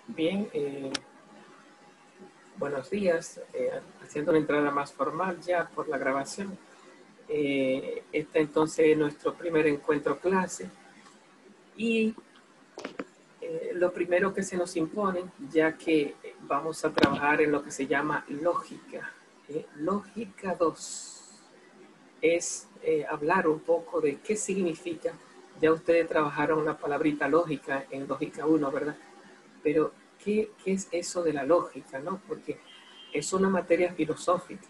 Bien, buenos días. Haciendo una entrada más formal ya por la grabación. Este entonces es nuestro primer encuentro clase y lo primero que se nos impone, ya que vamos a trabajar en lo que se llama lógica. Lógica 2 es hablar un poco de qué significa. Ya ustedes trabajaron la palabrita lógica en lógica 1, ¿verdad? Pero ¿qué es eso de la lógica, no? Porque es una materia filosófica.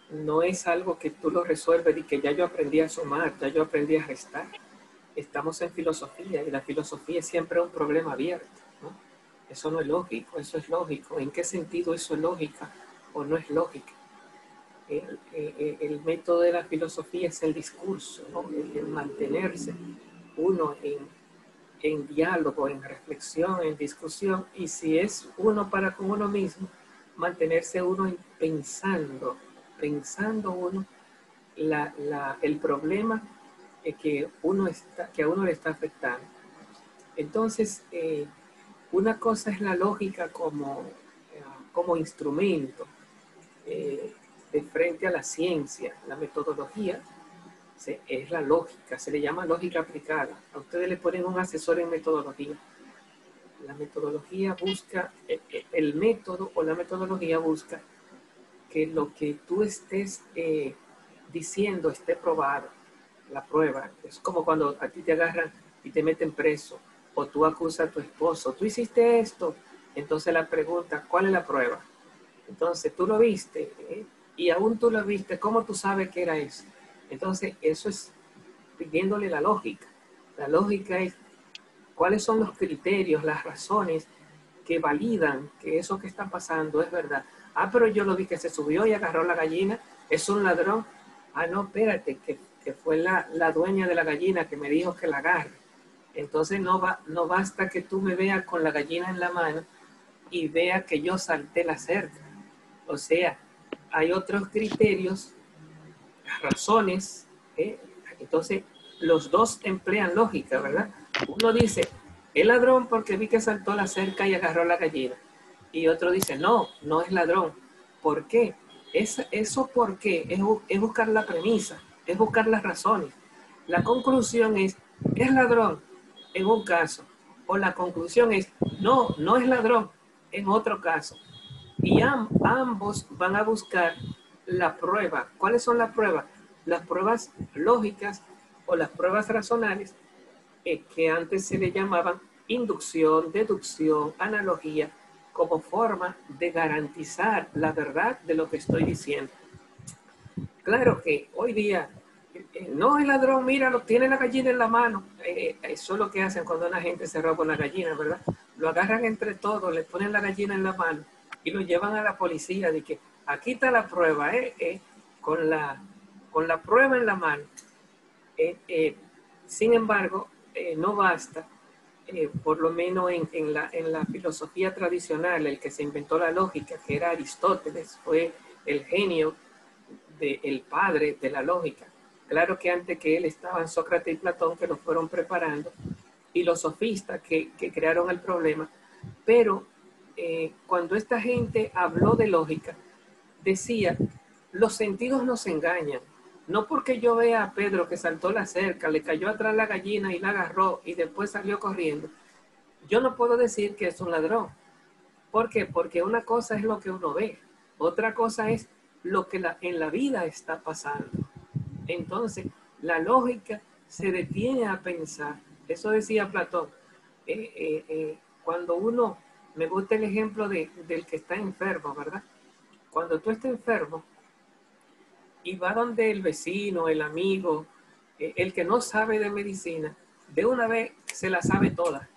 No es algo que tú lo resuelves y que ya yo aprendí a sumar, ya yo aprendí a restar. Estamos en filosofía y la filosofía es siempre un problema abierto, ¿no? Eso no es lógico, eso es lógico. ¿En qué sentido eso es lógica o no es lógica? El método de la filosofía es el discurso, ¿no? El mantenerse uno en diálogo, en reflexión, en discusión, y si es uno para con uno mismo, mantenerse uno pensando uno el problema que a uno le está afectando. Entonces, una cosa es la lógica como instrumento de frente a la ciencia, la metodología. Es la lógica, se le llama lógica aplicada. A ustedes le ponen un asesor en metodología. La metodología busca, el método o la metodología busca que lo que tú estés diciendo esté probado. La prueba es como cuando a ti te agarran y te meten preso, o tú acusas a tu esposo, tú hiciste esto. Entonces la pregunta, ¿cuál es la prueba? Entonces tú lo viste, y aún tú lo viste, ¿cómo tú sabes que era eso? Entonces eso es pidiéndole la lógica. La lógica es cuáles son los criterios, las razones que validan que eso que está pasando es verdad. Ah, pero yo lo vi que se subió y agarró la gallina, es un ladrón. Ah, no, espérate, que fue la dueña de la gallina que me dijo que la agarre. Entonces no basta que tú me veas con la gallina en la mano y vea que yo salté la cerca. O sea, hay otros criterios, razones, ¿eh? Entonces los dos emplean lógica, ¿verdad? Uno dice, el ladrón porque vi que saltó la cerca y agarró la gallina. Y otro dice, no, no es ladrón. ¿Por qué? Eso por qué es buscar la premisa, es buscar las razones. La conclusión es ladrón en un caso. O la conclusión es, no, no es ladrón en otro caso. Y ambos van a buscar la prueba. ¿Cuáles son las pruebas? Las pruebas lógicas o las pruebas racionales que antes se le llamaban inducción, deducción, analogía, como forma de garantizar la verdad de lo que estoy diciendo. Claro que hoy día, no el ladrón, míralo, tiene la gallina en la mano. Eso es lo que hacen cuando una gente se roba una gallina, ¿verdad? Lo agarran entre todos, le ponen la gallina en la mano y lo llevan a la policía de que aquí está la prueba, con la prueba en la mano. Sin embargo, no basta, por lo menos en la filosofía tradicional, el que se inventó la lógica, que era Aristóteles, fue el genio el padre de la lógica. Claro que antes que él estaban Sócrates y Platón, que lo fueron preparando, y los sofistas que crearon el problema, pero cuando esta gente habló de lógica, decía, los sentidos nos engañan. No porque yo vea a Pedro que saltó la cerca, le cayó atrás la gallina y la agarró y después salió corriendo, yo no puedo decir que es un ladrón. ¿Por qué? Porque una cosa es lo que uno ve, otra cosa es lo que en la vida está pasando. Entonces, la lógica se detiene a pensar. Eso decía Platón. Cuando uno, me gusta el ejemplo del que está enfermo, ¿verdad? Cuando tú estás enfermo y va donde el vecino, el amigo, el que no sabe de medicina, de una vez se la sabe toda.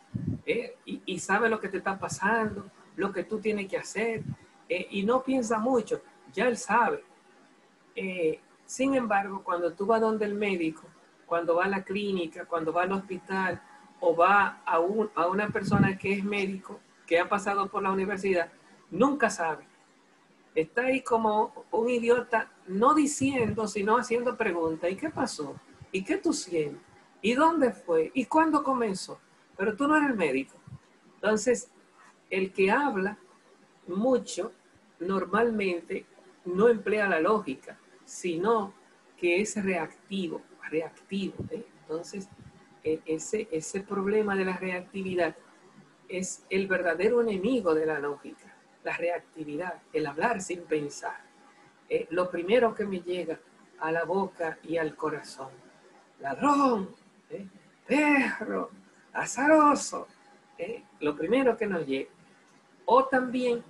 Y sabe lo que te está pasando, lo que tú tienes que hacer, y no piensa mucho, ya él sabe. Sin embargo, cuando tú vas donde el médico, cuando va a la clínica, cuando va al hospital, o va a una persona que es médico, que ha pasado por la universidad, nunca sabe. Está ahí como un idiota, no diciendo, sino haciendo preguntas. ¿Y qué pasó? ¿Y qué tú sientes? ¿Y dónde fue? ¿Y cuándo comenzó? Pero tú no eres el médico. Entonces, el que habla mucho normalmente no emplea la lógica, sino que es reactivo. Entonces, ese problema de la reactividad es el verdadero enemigo de la lógica, la reactividad, el hablar sin pensar. Lo primero que me llega a la boca y al corazón: ladrón, perro, azaroso, lo primero que nos llega. O también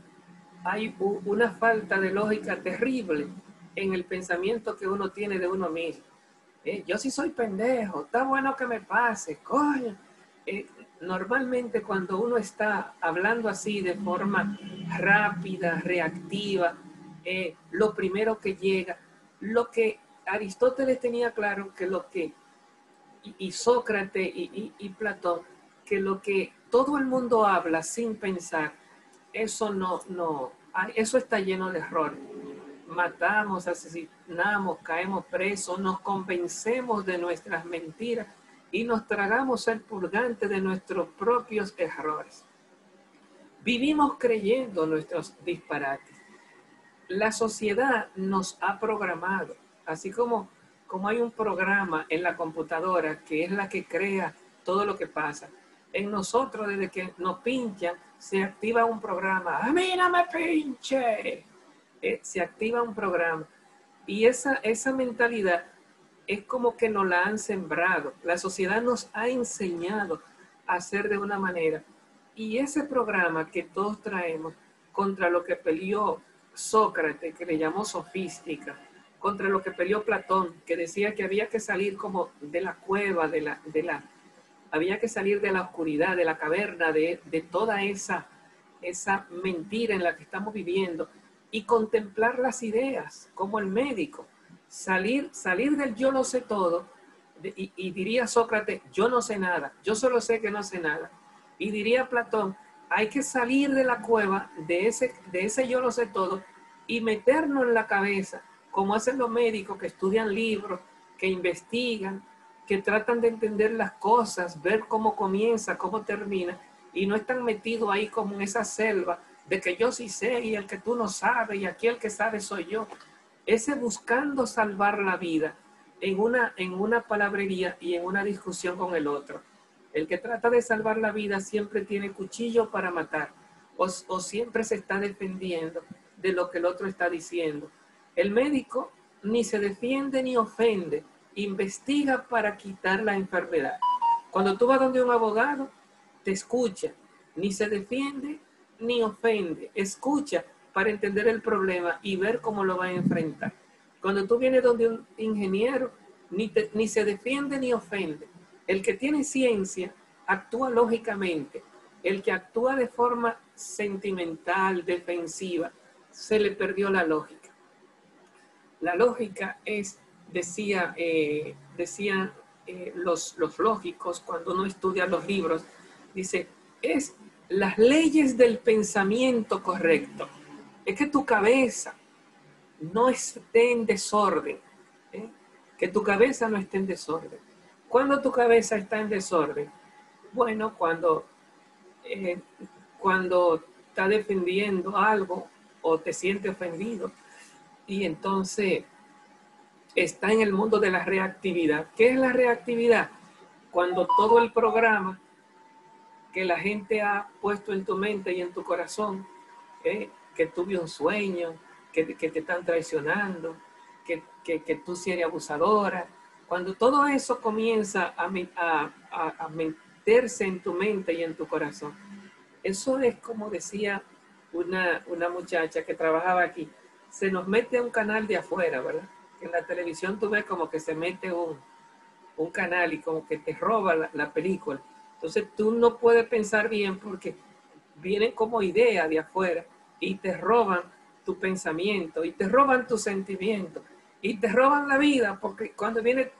hay una falta de lógica terrible en el pensamiento que uno tiene de uno mismo. Yo sí soy pendejo, está bueno que me pase, coño. Normalmente cuando uno está hablando así de forma rápida, reactiva, lo primero que llega, lo que Aristóteles tenía claro, que lo que, y Sócrates y Platón, que lo que todo el mundo habla sin pensar, eso eso está lleno de error. Matamos, asesinamos, caemos presos, nos convencemos de nuestras mentiras y nos tragamos el purgante de nuestros propios errores. Vivimos creyendo nuestros disparates. La sociedad nos ha programado, así como hay un programa en la computadora que es la que crea todo lo que pasa. En nosotros, desde que nos pinchan, se activa un programa. ¡A mí no me pinche! Se activa un programa. Y esa mentalidad es como que nos la han sembrado. La sociedad nos ha enseñado a hacer de una manera. Y ese programa que todos traemos, contra lo que peleó Sócrates, que le llamó sofística, contra lo que peleó Platón, que decía que había que salir como de la cueva, había que salir de la oscuridad, de la caverna, de toda esa mentira en la que estamos viviendo, y contemplar las ideas como el médico, salir del yo lo sé todo, y diría Sócrates, yo no sé nada, yo solo sé que no sé nada. Y diría Platón, hay que salir de la cueva, de ese yo lo sé todo, y meternos en la cabeza, como hacen los médicos que estudian libros, que investigan, que tratan de entender las cosas, ver cómo comienza, cómo termina, y no están metidos ahí como en esa selva de que yo sí sé y el que tú no sabes y aquí el que sabe soy yo. Ese buscando salvar la vida en una palabrería y en una discusión con el otro. El que trata de salvar la vida siempre tiene cuchillo para matar o siempre se está defendiendo de lo que el otro está diciendo. El médico ni se defiende ni ofende, investiga para quitar la enfermedad. Cuando tú vas donde un abogado, te escucha, ni se defiende ni ofende, escucha para entender el problema y ver cómo lo va a enfrentar. Cuando tú vienes donde un ingeniero, ni se defiende ni ofende. El que tiene ciencia actúa lógicamente. El que actúa de forma sentimental, defensiva, se le perdió la lógica. La lógica es, decían los lógicos cuando uno estudia los libros, dice, es las leyes del pensamiento correcto. Es que tu cabeza no esté en desorden, que tu cabeza no esté en desorden. ¿Cuándo tu cabeza está en desorden? Bueno, cuando está defendiendo algo o te sientes ofendido y entonces está en el mundo de la reactividad. ¿Qué es la reactividad? Cuando todo el programa que la gente ha puesto en tu mente y en tu corazón, que tuve un sueño, que te están traicionando, que tú sí eres abusadora, cuando todo eso comienza a meterse en tu mente y en tu corazón, eso es como decía una muchacha que trabajaba aquí, se nos mete un canal de afuera, ¿verdad? En la televisión tú ves como que se mete un canal y como que te roba la película. Entonces tú no puedes pensar bien porque vienen como ideas de afuera y te roban tu pensamiento y te roban tu sentimiento y te roban la vida porque cuando viene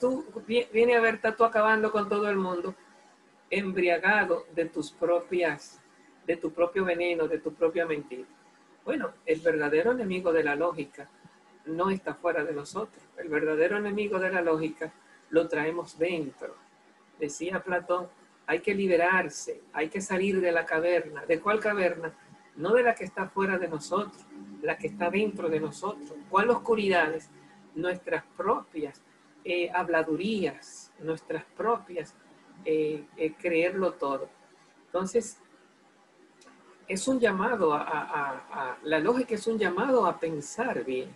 a ver, estás tú acabando con todo el mundo embriagado de tu propio veneno, de tu propia mentira. Bueno, el verdadero enemigo de la lógica no está fuera de nosotros. El verdadero enemigo de la lógica lo traemos dentro. Decía Platón, hay que liberarse, hay que salir de la caverna. ¿De cuál caverna? No de la que está fuera de nosotros, la que está dentro de nosotros. ¿Cuál oscuridades? Nuestras propias habladurías, nuestras propias creerlo todo. Entonces, es un llamado la lógica es un llamado a pensar bien.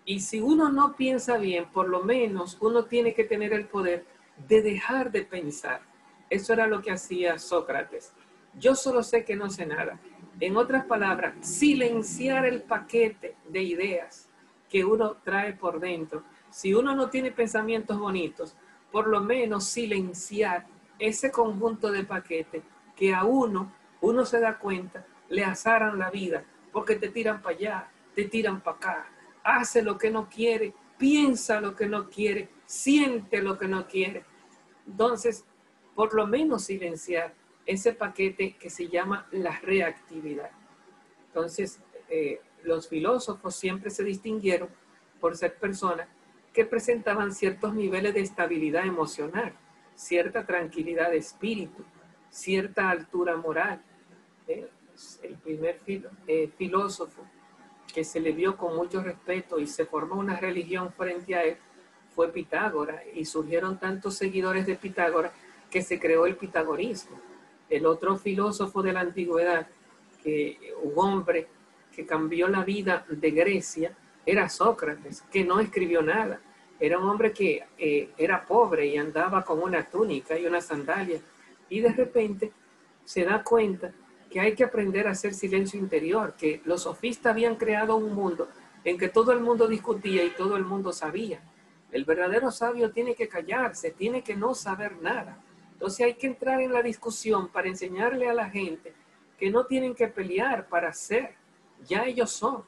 Y si uno no piensa bien, por lo menos uno tiene que tener el poder de dejar de pensar. Eso era lo que hacía Sócrates. Yo solo sé que no sé nada. En otras palabras, silenciar el paquete de ideas que uno trae por dentro. Si uno no tiene pensamientos bonitos, por lo menos silenciar ese conjunto de paquetes que a uno se da cuenta, le azaran la vida, porque te tiran para allá, te tiran para acá, hace lo que no quiere, piensa lo que no quiere, siente lo que no quiere. Entonces, por lo menos silenciar ese paquete que se llama la reactividad. Entonces, los filósofos siempre se distinguieron por ser personas que presentaban ciertos niveles de estabilidad emocional, cierta tranquilidad de espíritu, cierta altura moral. El primer filósofo que se le vio con mucho respeto y se formó una religión frente a él fue Pitágoras, y surgieron tantos seguidores de Pitágoras que se creó el pitagorismo. El otro filósofo de la antigüedad, un hombre que cambió la vida de Grecia, era Sócrates, que no escribió nada. Era un hombre que era pobre y andaba con una túnica y una sandalia, y de repente se da cuenta que hay que aprender a hacer silencio interior, que los sofistas habían creado un mundo en que todo el mundo discutía y todo el mundo sabía. El verdadero sabio tiene que callarse, tiene que no saber nada. Entonces hay que entrar en la discusión para enseñarle a la gente que no tienen que pelear para ser, ya ellos son.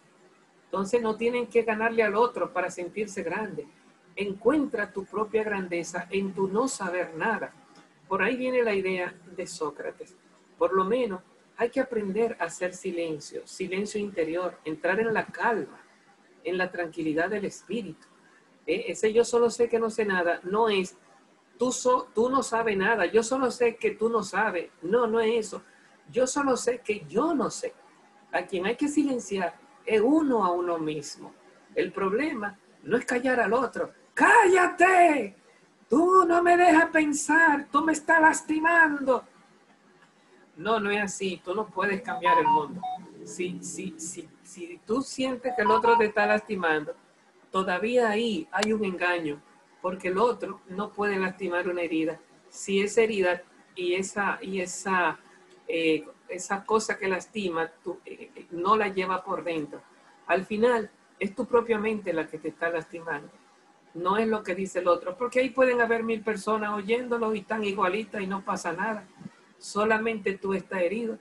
Entonces no tienen que ganarle al otro para sentirse grande. Encuentra tu propia grandeza en tu no saber nada. Por ahí viene la idea de Sócrates. Por lo menos hay que aprender a hacer silencio, silencio interior, entrar en la calma, en la tranquilidad del espíritu. Ese yo solo sé que no sé nada, no es tú no sabes nada, yo solo sé que tú no sabes. No, no es eso. Yo solo sé que yo no sé. A quien hay que silenciar es uno a uno mismo. El problema no es callar al otro. ¡Cállate! Tú no me dejas pensar, tú me estás lastimando. No, no es así. Tú no puedes cambiar el mundo. Si tú sientes que el otro te está lastimando, todavía ahí hay un engaño, porque el otro no puede lastimar una herida. Si esa herida y esa cosa que lastima, tú, no la lleva por dentro. Al final, es tu propia mente la que te está lastimando. No es lo que dice el otro, porque ahí pueden haber 1000 personas oyéndolo y están igualitas y no pasa nada. Solamente tú estás herido.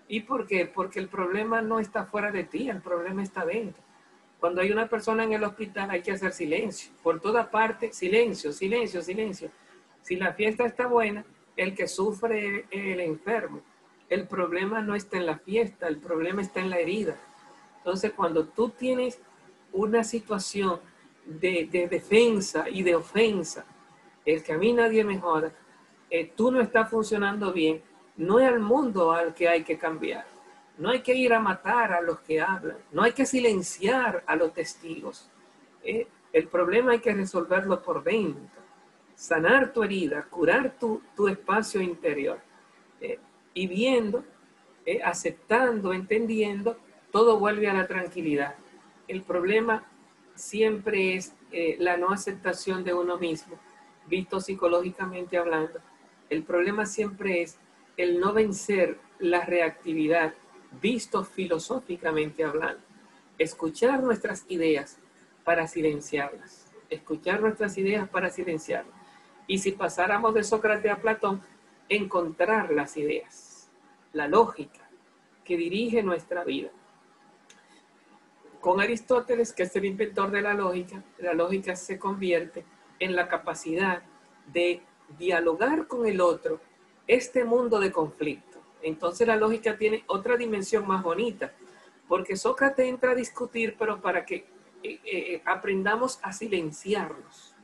¿Y por qué? Porque el problema no está fuera de ti, el problema está dentro. Cuando hay una persona en el hospital hay que hacer silencio. Por toda parte, silencio, silencio, silencio. Si la fiesta está buena, el que sufre es el enfermo. El problema no está en la fiesta, el problema está en la herida. Entonces, cuando tú tienes una situación de defensa y de ofensa, el que a mí nadie me joda, tú no estás funcionando bien, no es al mundo al que hay que cambiar. No hay que ir a matar a los que hablan, no hay que silenciar a los testigos. El problema hay que resolverlo por dentro, sanar tu herida, curar tu espacio interior, y viendo, aceptando, entendiendo, todo vuelve a la tranquilidad. El problema siempre es la no aceptación de uno mismo, visto psicológicamente hablando. El problema siempre es el no vencer la reactividad, visto filosóficamente hablando. Escuchar nuestras ideas para silenciarlas. Escuchar nuestras ideas para silenciarlas. Y si pasáramos de Sócrates a Platón, encontrar las ideas, la lógica que dirige nuestra vida. Con Aristóteles, que es el inventor de la lógica se convierte en la capacidad de dialogar con el otro este mundo de conflicto. Entonces la lógica tiene otra dimensión más bonita, porque Sócrates entra a discutir, pero para que aprendamos a silenciarnos.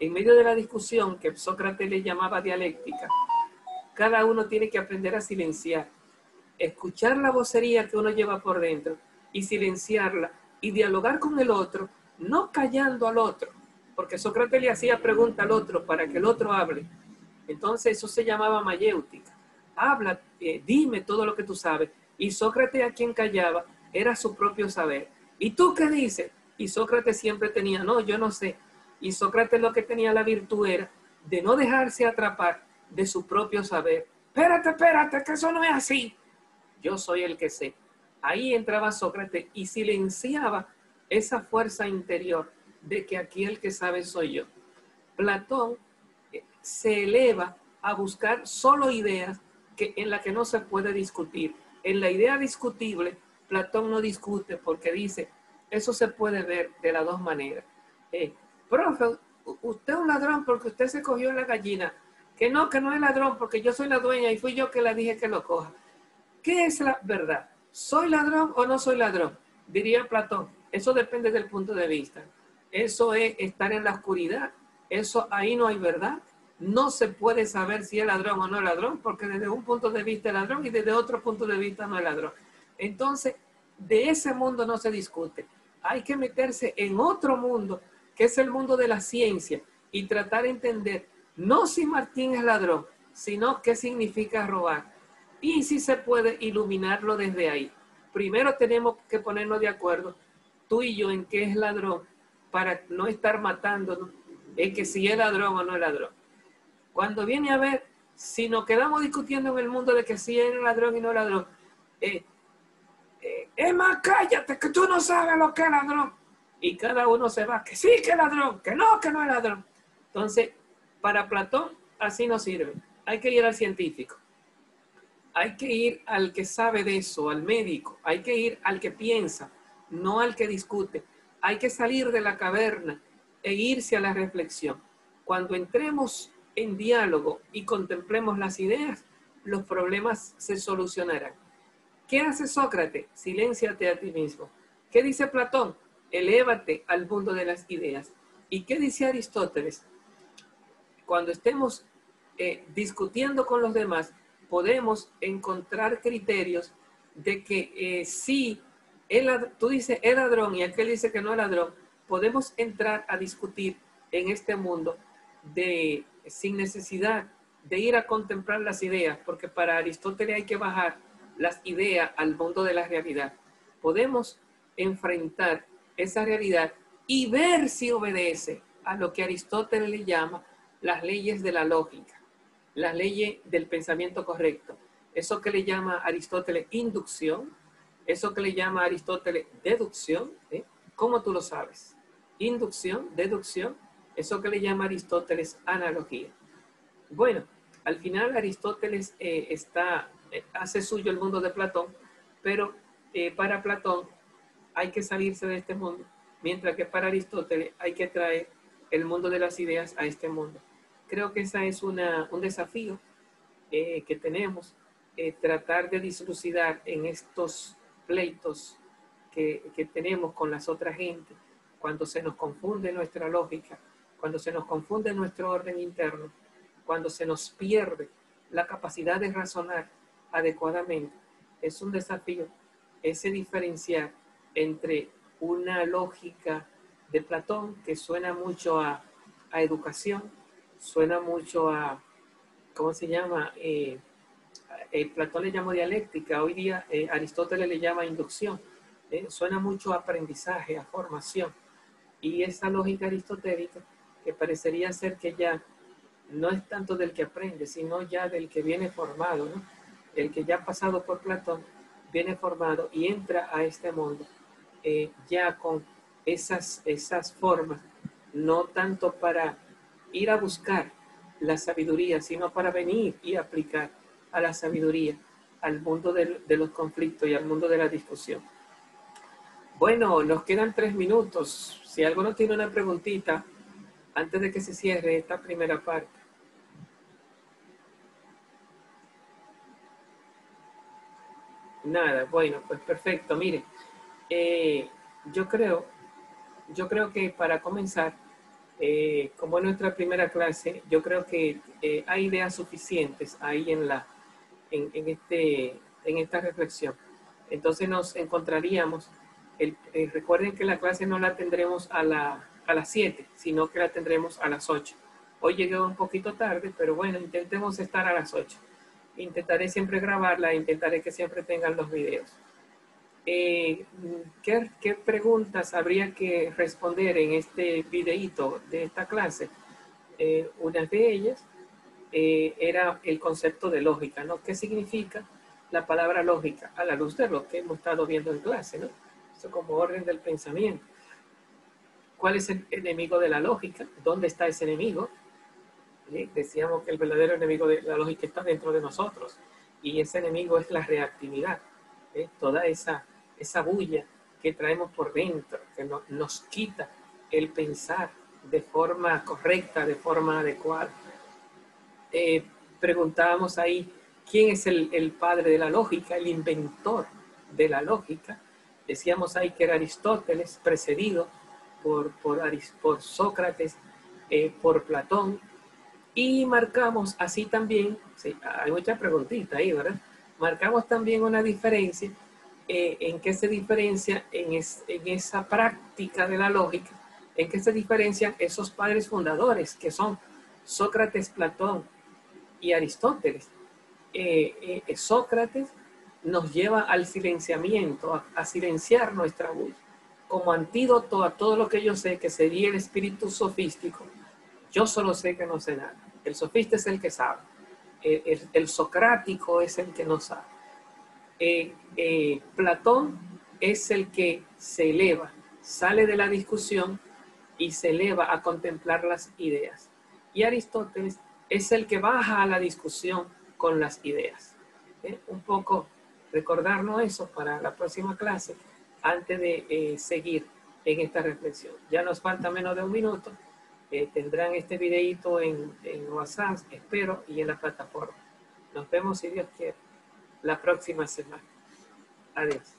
En medio de la discusión, que Sócrates le llamaba dialéctica, cada uno tiene que aprender a silenciar, escuchar la vocería que uno lleva por dentro y silenciarla y dialogar con el otro, no callando al otro, porque Sócrates le hacía pregunta al otro para que el otro hable. Entonces eso se llamaba mayéutica. Habla, dime todo lo que tú sabes. Y Sócrates, a quien callaba era su propio saber. ¿Y tú qué dices? Y Sócrates siempre tenía, no, yo no sé. Y Sócrates lo que tenía la virtud era de no dejarse atrapar de su propio saber. Espérate, que eso no es así. Yo soy el que sé. Ahí entraba Sócrates y silenciaba esa fuerza interior de que aquí el que sabe soy yo. Platón se eleva a buscar solo ideas en las que no se puede discutir. En la idea discutible, Platón no discute porque dice, eso se puede ver de las dos maneras. Profe, usted es un ladrón porque usted se cogió la gallina. Que no es ladrón porque yo soy la dueña y fui yo que la dije que lo coja. ¿Qué es la verdad? ¿Soy ladrón o no soy ladrón? Diría Platón. Eso depende del punto de vista. Eso es estar en la oscuridad. Eso ahí no hay verdad. No se puede saber si es ladrón o no es ladrón, porque desde un punto de vista es ladrón y desde otro punto de vista no es ladrón. Entonces, de ese mundo no se discute. Hay que meterse en otro mundo, que es el mundo de la ciencia, y tratar de entender, no si Martín es ladrón, sino qué significa robar. Y si se puede iluminarlo desde ahí. Primero tenemos que ponernos de acuerdo, tú y yo, en qué es ladrón, para no estar matándonos, en que si es ladrón o no es ladrón. Cuando viene a ver, si nos quedamos discutiendo en el mundo de que si es ladrón y no es ladrón, es más, cállate, que tú no sabes lo que es ladrón. Y cada uno se va, que sí que es ladrón, que no es ladrón. Entonces, para Platón, así no sirve. Hay que ir al científico. Hay que ir al que sabe de eso, al médico. Hay que ir al que piensa, no al que discute. Hay que salir de la caverna e irse a la reflexión. Cuando entremos en diálogo y contemplemos las ideas, los problemas se solucionarán. ¿Qué hace Sócrates? Silénciate a ti mismo. ¿Qué dice Platón? Elévate al mundo de las ideas. ¿Y qué dice Aristóteles? Cuando estemos discutiendo con los demás, podemos encontrar criterios de que sí, tú dices es ladrón y aquel dice que no es ladrón, podemos entrar a discutir en este mundo sin necesidad de ir a contemplar las ideas, porque para Aristóteles hay que bajar las ideas al mundo de la realidad. Podemos enfrentar esa realidad y ver si obedece a lo que Aristóteles le llama las leyes de la lógica, las leyes del pensamiento correcto. Eso que le llama Aristóteles inducción, eso que le llama Aristóteles deducción, ¿eh? ¿Cómo tú lo sabes? Inducción, deducción, eso que le llama Aristóteles analogía. Bueno, al final Aristóteles hace suyo el mundo de Platón, pero para Platón hay que salirse de este mundo, mientras que para Aristóteles hay que traer el mundo de las ideas a este mundo. Creo que ese es un desafío que tenemos, tratar de dislucidar en estos pleitos que tenemos con las otras gentes, cuando se nos confunde nuestra lógica, cuando se nos confunde nuestro orden interno, cuando se nos pierde la capacidad de razonar adecuadamente. Es un desafío ese diferenciar entre una lógica de Platón que suena mucho a educación, suena mucho a, ¿cómo se llama? Platón le llama dialéctica, hoy día Aristóteles le llama inducción, suena mucho a aprendizaje, a formación. Y esa lógica aristotélica que parecería ser que ya no es tanto del que aprende, sino ya del que viene formado, ¿no? El que ya ha pasado por Platón viene formado y entra a este mundo ya con esas formas, no tanto para ir a buscar la sabiduría, sino para venir y aplicar a la sabiduría, al mundo de los conflictos y al mundo de la discusión. Bueno, nos quedan 3 minutos. Si alguno tiene una preguntita, antes de que se cierre esta primera parte. Nada, bueno, pues perfecto. Mire, yo creo que para comenzar Como en nuestra primera clase, yo creo que hay ideas suficientes ahí en esta reflexión. Entonces nos encontraríamos, recuerden que la clase no la tendremos a las 7, sino que la tendremos a las 8. Hoy llegué un poquito tarde, pero bueno, intentemos estar a las 8. Intentaré siempre grabarla, intentaré que siempre tengan los videos. ¿Qué preguntas habría que responder en este videíto de esta clase? Una de ellas era el concepto de lógica, ¿no? ¿Qué significa la palabra lógica a la luz de lo que hemos estado viendo en clase, ¿no? Eso como orden del pensamiento. ¿Cuál es el enemigo de la lógica? ¿Dónde está ese enemigo? Decíamos que el verdadero enemigo de la lógica está dentro de nosotros y ese enemigo es la reactividad, toda esa bulla que traemos por dentro, que nos quita el pensar de forma correcta, de forma adecuada. Preguntábamos ahí, ¿quién es el padre de la lógica, el inventor de la lógica? Decíamos ahí que era Aristóteles, precedido por Sócrates, por Platón, y marcamos así también, sí, hay muchas preguntitas ahí, ¿verdad? Marcamos también una diferencia, en qué se diferencia en esa práctica de la lógica, en qué se diferencian esos padres fundadores que son Sócrates, Platón y Aristóteles. Sócrates nos lleva al silenciamiento, a silenciar nuestra voz, como antídoto a todo lo que yo sé, que sería el espíritu sofístico. Yo solo sé que no sé nada. El sofista es el que sabe. El socrático es el que no sabe. Platón es el que se eleva, sale de la discusión y se eleva a contemplar las ideas. Y Aristóteles es el que baja a la discusión con las ideas. Un poco recordarnos eso para la próxima clase antes de seguir en esta reflexión. Ya nos falta menos de un minuto. Tendrán este videito en WhatsApp, espero, y en la plataforma. Nos vemos, si Dios quiere, la próxima semana. Adiós.